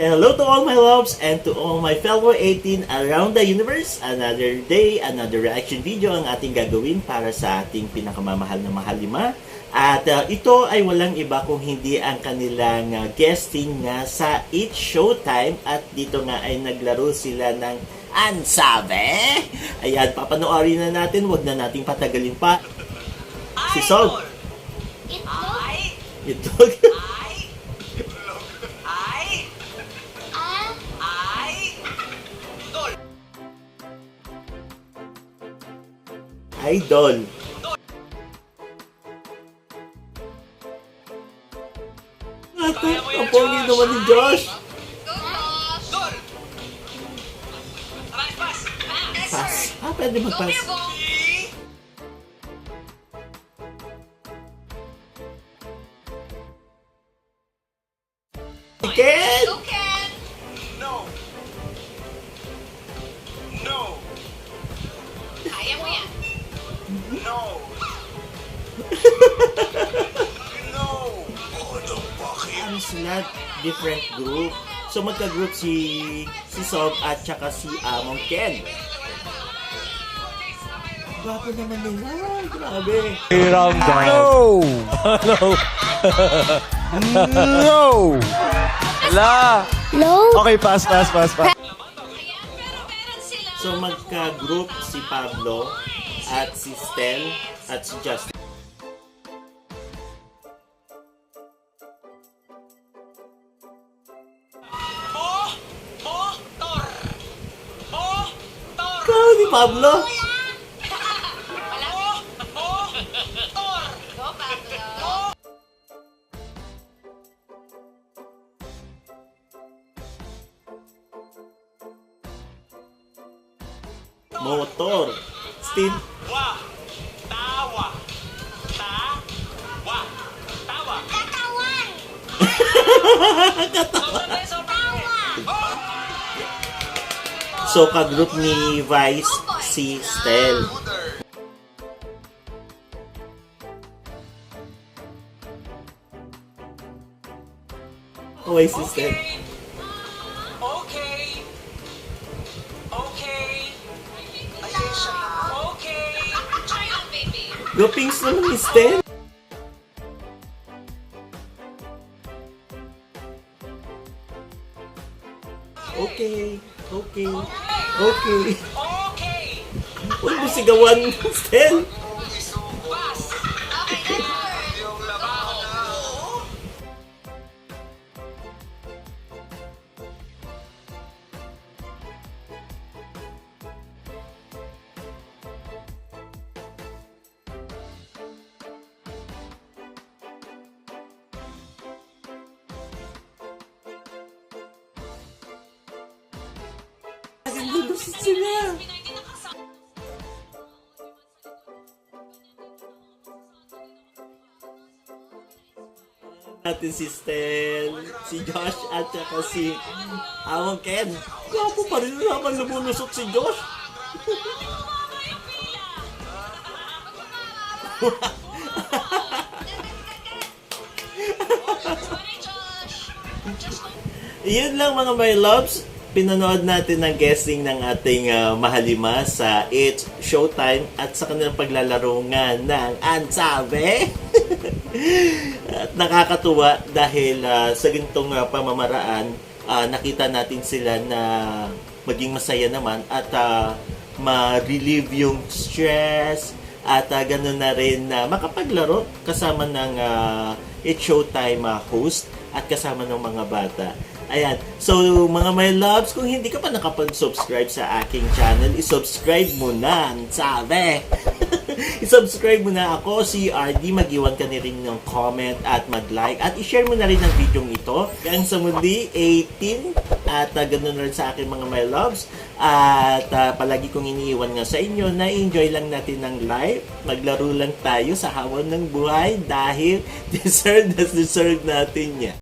Hello to all my loves and to all my fellow 18 around the universe. Another day, another reaction video ang ating gagawin para sa ating pinakamamahal na mahalima. At ito ay walang iba kung hindi ang kanilang guesting nga sa It's Showtime. At dito nga ay naglaro sila ng Ansabe. Ayan, papanoorin na natin. Huwag na nating patagalin pa. Si Sol. Itlog. Idol. Ito, ang pogi naman ni Josh. Pass. Pwede mag-pass. Ken! No! No! Kaya mo yan. No! No! Ano sila? Different group. So magka-group si Sob at saka si Among Ken. Gwapo naman nila. Grabe. No! No! No! Wala! No? Okay, pass. Ayan, pero meron sila. So magka-group si Pablo at si Stel at si Justin. Motor! Motor! Ikaw ni Pablo? Wala. Motor! Go, Pablo. Motor. Steve. Wa! Tawa! Tawa! Tawa! Katawan. So ka-group ni Vice si Stel. Okay, si Stel. Okay! Okay! Ayesha na! Okay! Try lang, baby. Gopings naman ni Stel. Okay. Okay. Okay. Okay! Huwag mo sigawan, Stel. Bas! Okay, next. Yung labaho na! Naglulusot sila. Natin si Stel, si Josh at saka si Among Ken. Gwapo pa rin naman lumulusot si Josh. Iyon lang mga my loves. Pinanood natin ang guesting ng ating mahalima sa It's Showtime at sa kanilang paglalaro nga ng Ansabe. At nakakatuwa dahil sa ganitong pamamaraan, nakita natin sila na maging masaya naman at ma-relieve yung stress at gano'n na rin na makapaglaro kasama ng It's Showtime host at kasama ng mga bata. Ayan. So, mga my loves, kung hindi ka pa nakapag-subscribe sa aking channel, isubscribe mo na. Sabi! Isubscribe mo na ako, si RD. Mag-iwan ka na rin ng comment at mag-like. At i-share mo na rin ang video ito. Hanggang sa muli, 18. At ganun rin sa aking mga my loves. At palagi kong iniiwan nga sa inyo na enjoy lang natin ng life. Maglaro lang tayo sa hamon ng buhay dahil deserve natin niya.